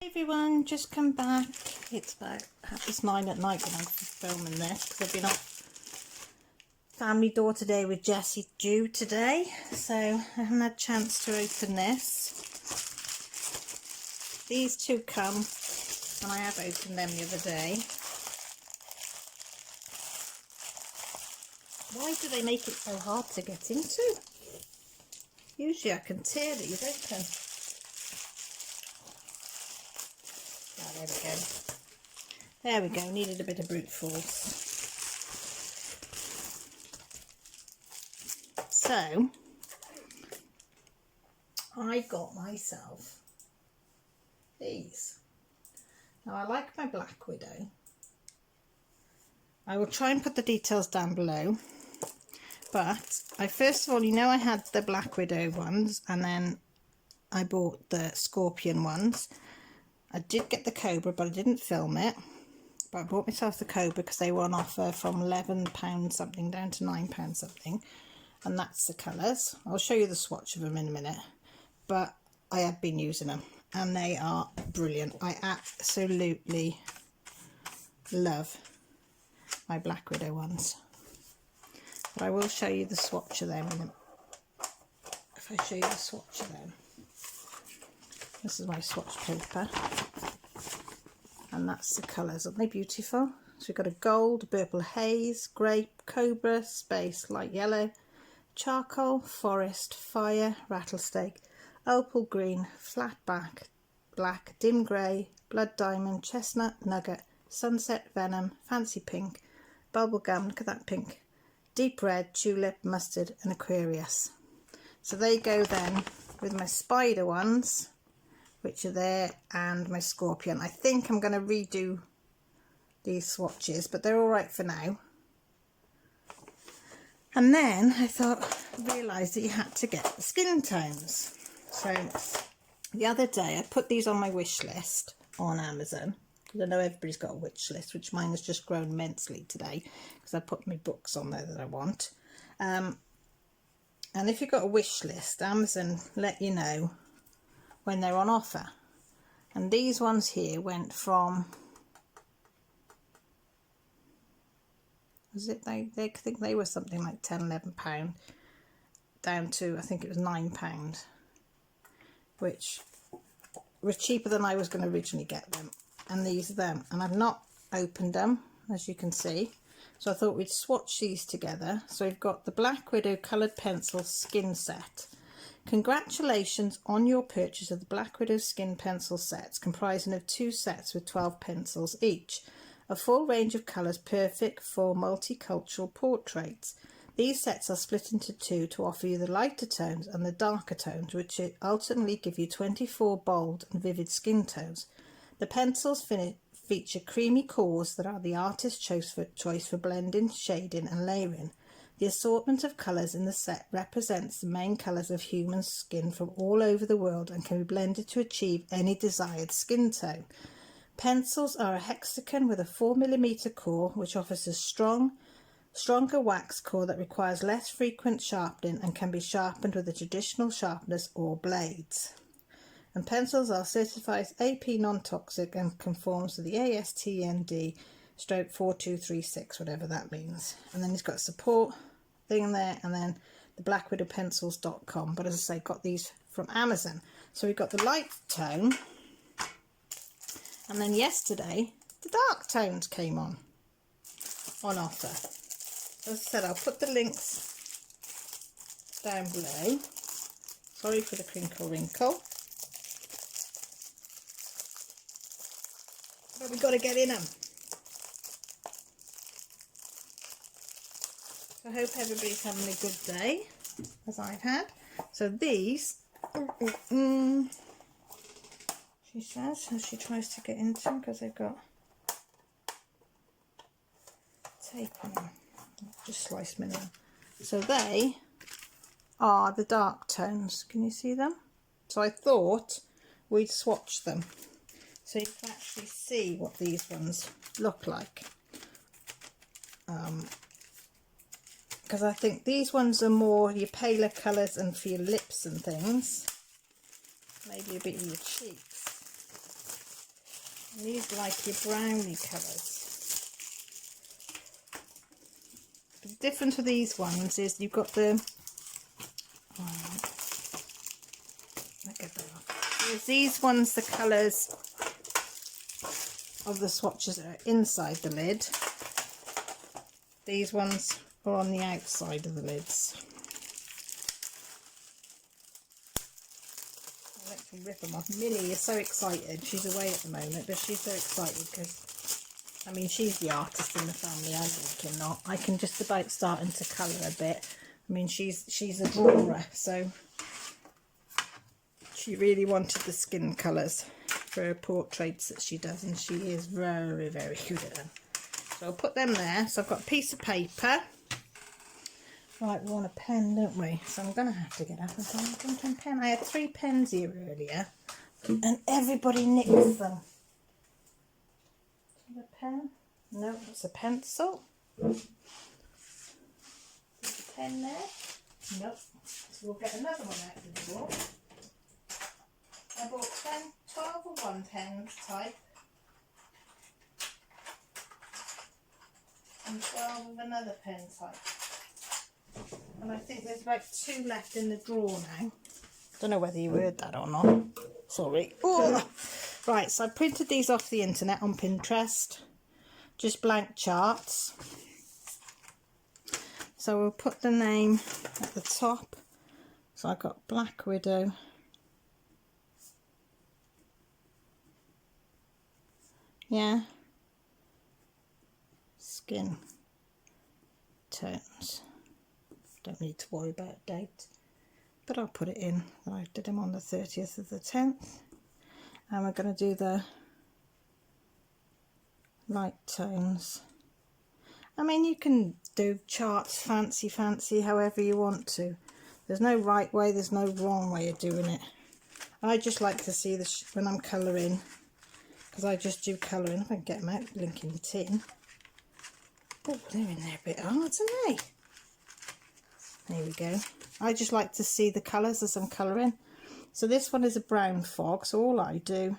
Everyone, just come back. It's about 9:30 at night when I'm filming this because I've been off family door today with Jessie due today, so I haven't had a chance to open this. These two come, and I have opened them the other day. Why do they make it so hard to get into? Usually I can tear these open. Oh, there we go. There we go, needed a bit of brute force. So, I got myself these. Now I like my Black Widow. I will try and put the details down below. But I first of all, I had the Black Widow ones, and then I bought the Scorpion ones. I did get the Cobra, but I didn't film it. But I bought myself the Cobra because they were on offer from £11 something down to £9 something. And that's the colours. I'll show you the swatch of them in a minute. But I have been using them and they are brilliant. I absolutely love my Black Widow ones. But I will show you the swatch of them if I show you the swatch of them. This is my swatch paper, and that's the colours. Aren't they beautiful? So we've got a gold, purple haze, grape, cobra, space, light yellow, charcoal, forest, fire, rattlesnake, opal green, flat back, black, dim grey, blood diamond, chestnut, nugget, sunset, venom, fancy pink, bubblegum, look at that pink, deep red, tulip, mustard and Aquarius. So they go then with my spider ones, which are there, and my Scorpion. I think I'm going to redo these swatches, but they're all right for now. And then I realised that you had to get the skin tones. So the other day I put these on my wish list on Amazon, because I know everybody's got a wish list, which mine has just grown immensely today because I put my books on there that I want. And if you've got a wish list, Amazon let you know when they're on offer. And these ones here went from, was it, they think they were something like £10–11 down to, I think it was £9, which were cheaper than I was going to originally get them. And these are them, and I've not opened them, as you can see, so I thought we'd swatch these together. So we've got the Black Widow coloured pencil skin set. Congratulations on your purchase of the Black Widow skin pencil sets, comprising of 2 sets with 12 pencils each. A full range of colours perfect for multicultural portraits. These sets are split into 2 to offer you the lighter tones and the darker tones, which ultimately give you 24 bold and vivid skin tones. The pencils feature creamy cores that are the artist's choice for blending, shading and layering. The assortment of colours in the set represents the main colours of human skin from all over the world and can be blended to achieve any desired skin tone. Pencils are a hexagon with a 4mm core, which offers a stronger wax core that requires less frequent sharpening and can be sharpened with a traditional sharpeners or blades. And pencils are certified AP non-toxic and conforms to the ASTM /4236, whatever that means. And then it's got a support thing there, and then the blackwidowpencils.com. But as I say, got these from Amazon. So we've got the light tone, and then yesterday the dark tones came on offer. As I said, I'll put the links down below. Sorry for the crinkle wrinkle. But we've got to get in them. So I hope everybody's having a good day, as I've had. So these, she says, as she tries to get into them, because they've got tape on them. Just slice them in there. So they are the dark tones. Can you see them? So I thought we'd swatch them, so you can actually see what these ones look like. Because I think these ones are more your paler colours and for your lips and things. Maybe a bit of your cheeks. These are like your brownie colours. The difference with these ones is you've got the... these ones, the colours of the swatches are inside the lid. These ones are on the outside of the lids. I like to rip them off. Millie is so excited. She's away at the moment, but she's so excited because, I mean, she's the artist in the family. I'm not. I can just about starting to colour a bit. I mean, she's a drawer, so she really wanted the skin colours for her portraits that she does, and she is very, very good at them. So I'll put them there. So I've got a piece of paper. Right, we want a pen, don't we? So I'm going to have to get up and find a pen. I had 3 pens here earlier, and everybody nicks them. Is that a pen? No, it's a pencil. There's a pen there. Nope. So we'll get another one out of the drawer. I bought 12 of one pens type and 12 of another pen type. And I think there's about 2 left in the drawer now. Don't know whether you heard that or not. Sorry. Ooh. Right, so I printed these off the internet on Pinterest. Just blank charts. So we'll put the name at the top. So I've got Black Widow. Yeah. Skin tones. Don't need to worry about date, but I'll put it in. I did them on the 30th of the 10th, and we're going to do the light tones. I mean, you can do charts fancy however you want to. There's no right way, there's no wrong way of doing it. I just like to see this when I'm colouring, because I just do colouring. If I can get them out, link in the tin. Oh, they're in there a bit hard, aren't they? There we go. I just like to see the colours as I'm colouring. So this one is a brown fog, so all I do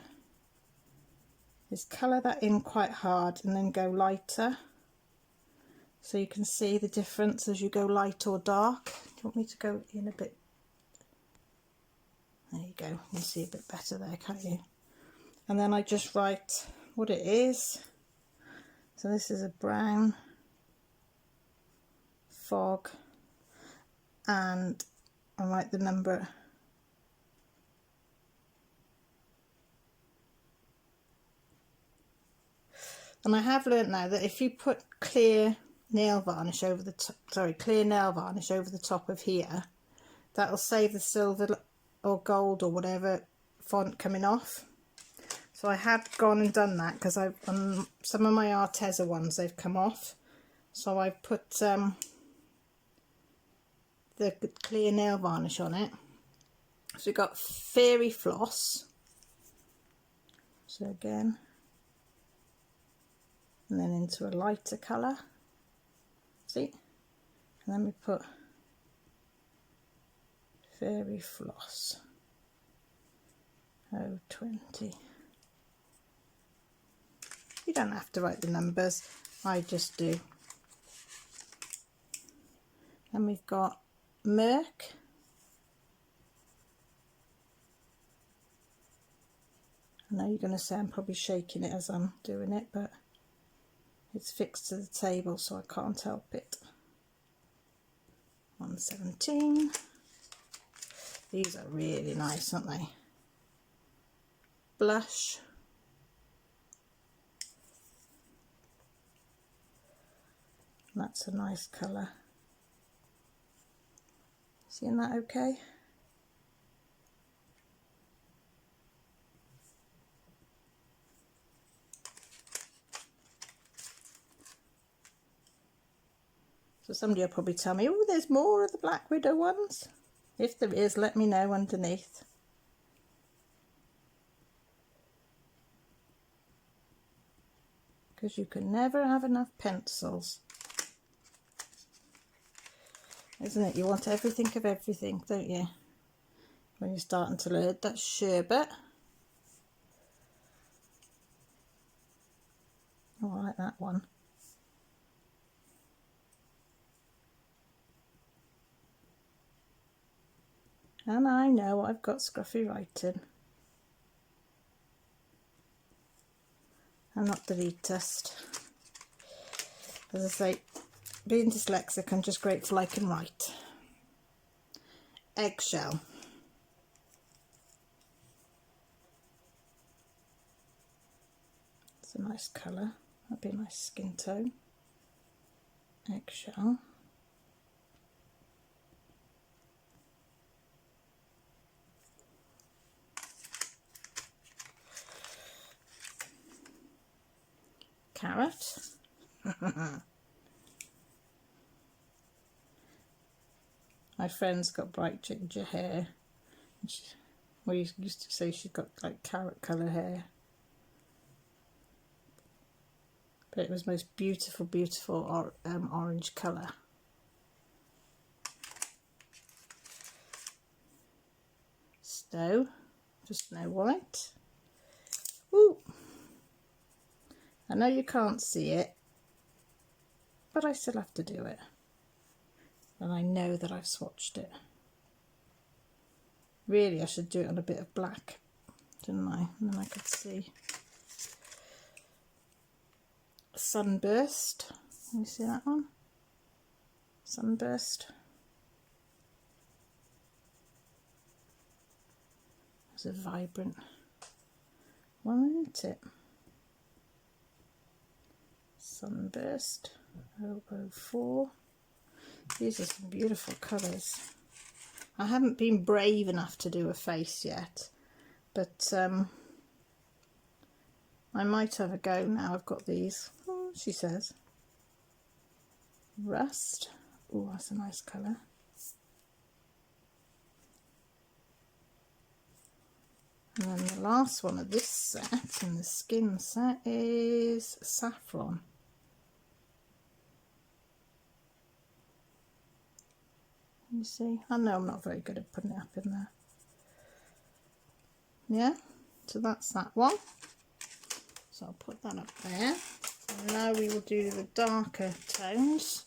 is colour that in quite hard and then go lighter. So you can see the difference as you go light or dark. Do you want me to go in a bit? There you go. You can see a bit better there, can't you? And then I just write what it is. So this is a brown fog, and I write the number. And I have learnt now that if you put clear nail varnish over the top, clear nail varnish over the top of here, that'll save the silver or gold or whatever font coming off. So I had gone and done that because I've on some of my Arteza ones, they've come off. So I've put the clear nail varnish on it. So we've got Fairy Floss. So again, and then into a lighter colour. See? And then we put Fairy Floss 020. You don't have to write the numbers, I just do. And we've got Merc. I know you're going to say I'm probably shaking it as I'm doing it, but it's fixed to the table, so I can't help it. 117. These are really nice, aren't they? Blush. That's a nice colour. Seeing that okay? So somebody will probably tell me, oh, there's more of the Black Widow ones. If there is, let me know underneath. Because you can never have enough pencils. Isn't it? You want everything of everything, don't you? When you're starting to learn. That's sherbet. like that one. And I know I've got scruffy writing. I'm not the neatest. As I say, being dyslexic, I'm just grateful I can write. Eggshell. It's a nice colour. That'd be a nice skin tone. Eggshell. Carrot. My friend's got bright ginger hair. We used to say she's got like carrot colour hair. But it was most beautiful, beautiful orange colour. Snow, just Snow White. Ooh! I know you can't see it, but I still have to do it. And I know that I've swatched it. Really, I should do it on a bit of black, didn't I? And then I could see. Sunburst. Can you see that one? Sunburst. It's a vibrant one, isn't it? Sunburst 004. These are some beautiful colours. I haven't been brave enough to do a face yet, but I might have a go now I've got these. Oh, she says. Rust. Oh, that's a nice colour. And then the last one of this set, in the skin set, is Saffron. You see, I know I'm not very good at putting it up in there. Yeah, so that's that one. So I'll put that up there. And now we will do the darker tones.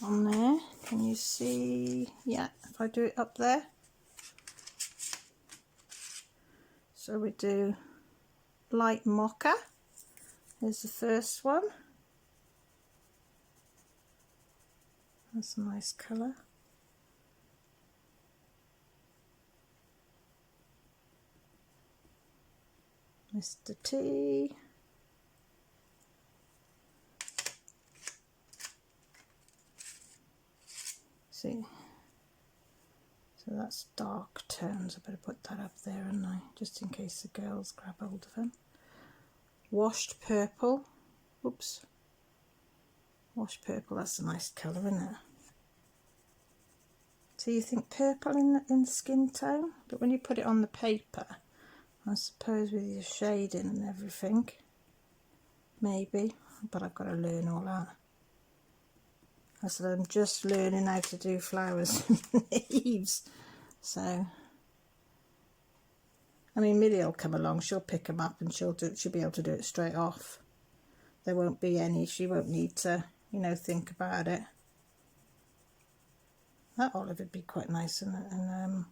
On there, can you see? Yeah, if I do it up there. So we do light mocha. Here's the first one. That's a nice colour. Mr. T. See, so that's dark tones. I better put that up there, and I just in case the girls grab hold of them. Washed purple. Oops. Washed purple. That's a nice colour, isn't it? So you think purple in the skin tone, but when you put it on the paper, I suppose with your shading and everything, maybe. But I've got to learn all that. I said I'm just learning how to do flowers and leaves. So, I mean, Millie will come along, she'll pick them up and she'll be able to do it straight off. There won't be any, she won't need to, you know, think about it. That olive would be quite nice, and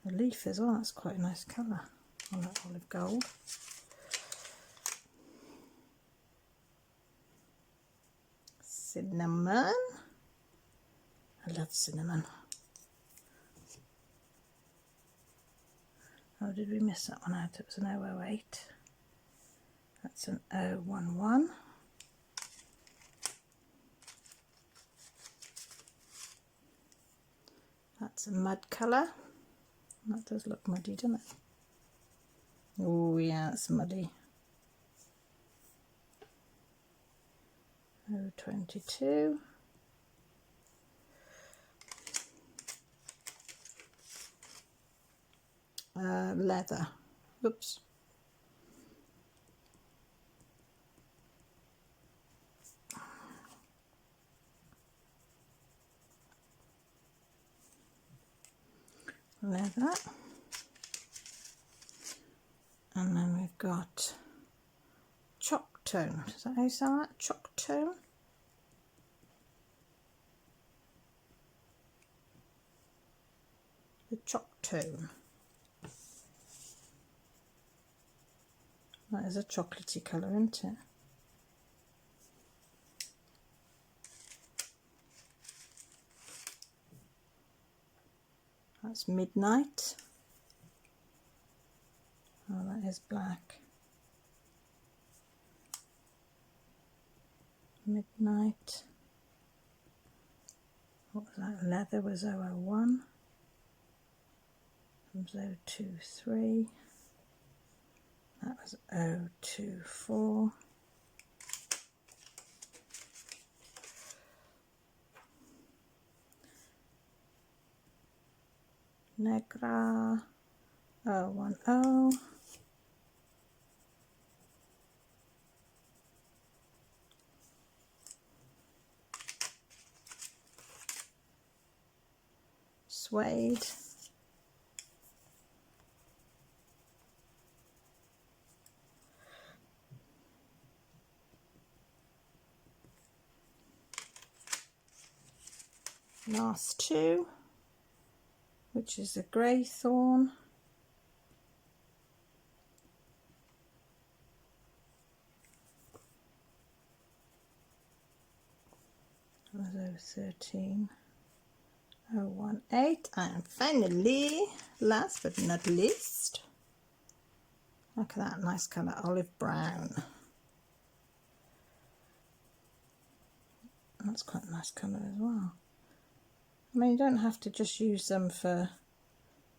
a leaf as well, that's quite a nice colour on that olive gold. Cinnamon. I love cinnamon. Oh, did we miss that one out? It was an 008. That's an 011. That's a mud colour. That does look muddy, doesn't it? Oh yeah, it's muddy. 022. Leather. Oops. Leather. And then we've got chalk tone. Is that how you say that? Chalk tone? The chalk tone. That is a chocolatey colour, isn't it? That's Midnight. Oh, that is black. Midnight. What was that? Leather was 001. That was 023. That was 024. Negra 010. Suede. Last two, which is a grey thorn. That was 013, 018, and finally, last but not least, look at that nice colour, olive brown. That's quite a nice colour as well. I mean, you don't have to just use them for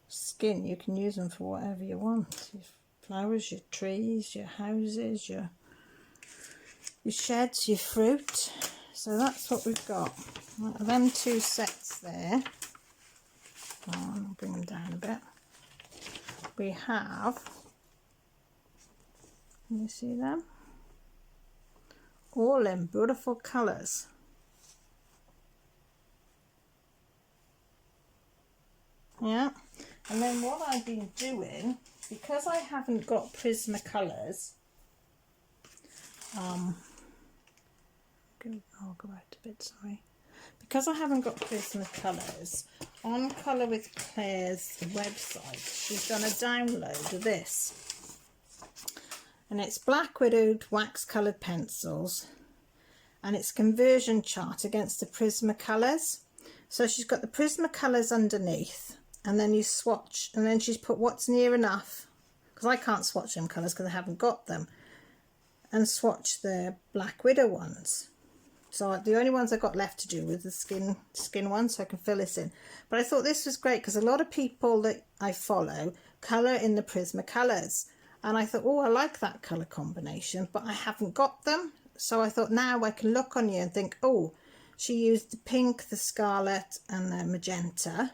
skin, you can use them for whatever you want. Your flowers, your trees, your houses, your sheds, your fruit. So that's what we've got. Right, them two sets there. I'll bring them down a bit. We have, can you see them? All in beautiful colours. Yeah, and then what I've been doing, because I haven't got Prismacolors, I'll go out a bit, sorry. Because I haven't got Prismacolors, on Colour with Claire's website, she's done a download of this. And it's black widowed wax coloured pencils, and it's a conversion chart against the Prismacolors. So she's got the Prismacolors underneath, and then you swatch, and then she's put what's near enough, because I can't swatch them colours because I haven't got them, and swatch the Black Widow ones. So the only ones I got left to do was the skin ones, so I can fill this in. But I thought this was great because a lot of people that I follow colour in the Prismacolors, and I thought, oh, I like that colour combination, but I haven't got them. So I thought now I can look on you and think, oh, she used the pink, the scarlet, and the magenta,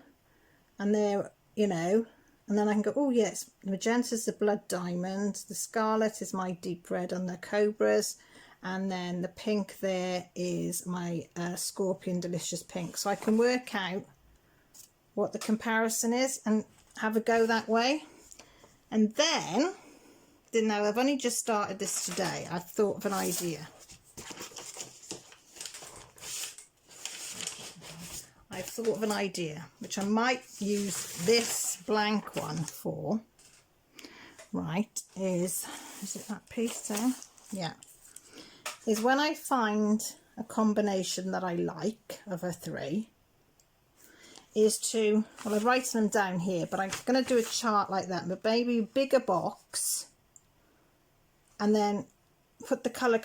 and they're, you know, and then I can go, oh yes, the magenta is the blood diamond, the scarlet is my deep red on the Cobras, and then the pink there is my Scorpion Delicious Pink. So I can work out what the comparison is and have a go that way. And then, now I've only just started this today, I've thought of an idea. I've thought of an idea, which I might use this blank one for, right, is it that piece there? Yeah. Is when I find a combination that I like of a three, is to, well, I've written them down here, but I'm going to do a chart like that, but maybe a bigger box, and then put the colour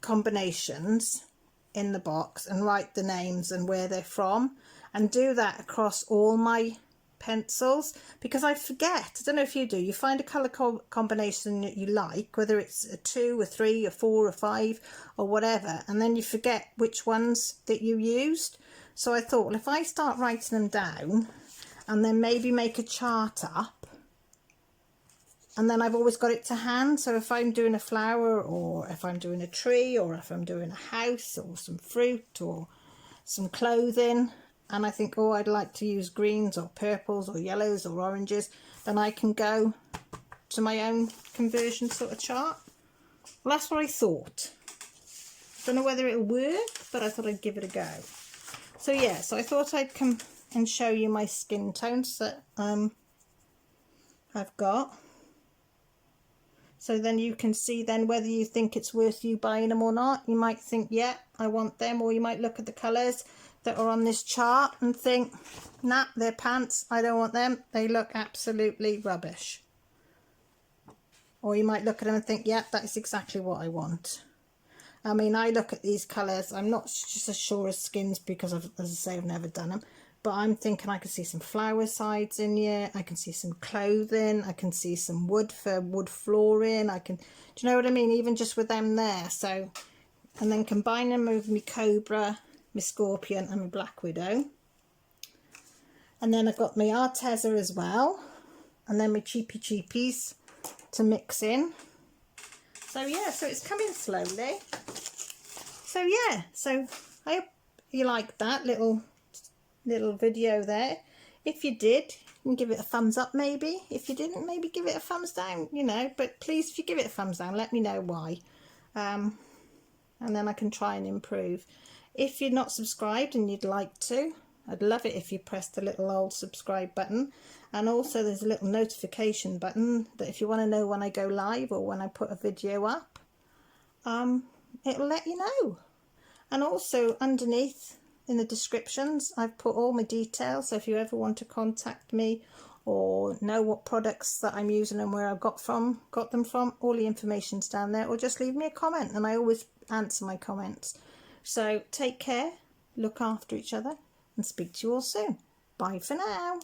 combinations in the box and write the names and where they're from, and do that across all my pencils, because I forget. I don't know if you do. You find a colour combination that you like, whether it's a 2, a 3, a 4, a 5 or whatever, and then you forget which ones that you used. So I thought, well, if I start writing them down and then maybe make a chart up, and then I've always got it to hand. So if I'm doing a flower, or if I'm doing a tree, or if I'm doing a house, or some fruit, or some clothing, and I think, oh, I'd like to use greens or purples or yellows or oranges, then I can go to my own conversion sort of chart. Well, that's what I thought. Don't know whether it'll work, but I thought I'd give it a go. So yeah, so I thought I'd come and show you my skin tones that I've got. So then you can see then whether you think it's worth you buying them or not. You might think, yeah, I want them, or you might look at the colours that are on this chart and think, nah, they're pants, I don't want them, they look absolutely rubbish. Or you might look at them and think, yeah, that is exactly what I want. I mean, I look at these colours, I'm not just as sure as skins because, as I say, I've never done them. But I'm thinking I can see some flower sides in here. I can see some clothing. I can see some wood for wood flooring. I can, do you know what I mean? Even just with them there. So, and then combine them with my Cobra, my Scorpion and my Black Widow. And then I've got my Arteza as well. And then my cheapies to mix in. So yeah, so it's coming slowly. So yeah, so I hope you like that little video there. If you did, you can give it a thumbs up maybe. If you didn't, maybe give it a thumbs down, you know. But please, if you give it a thumbs down, let me know why. And then I can try and improve. If you're not subscribed and you'd like to, I'd love it if you pressed the little old subscribe button. And also there's a little notification button that if you want to know when I go live or when I put a video up, it'll let you know. And also underneath in the descriptions, I've put all my details. So if you ever want to contact me or know what products that I'm using and where I got them from, all the information's down there. Or just leave me a comment, and I always answer my comments. So take care, look after each other, and speak to you all soon. Bye for now.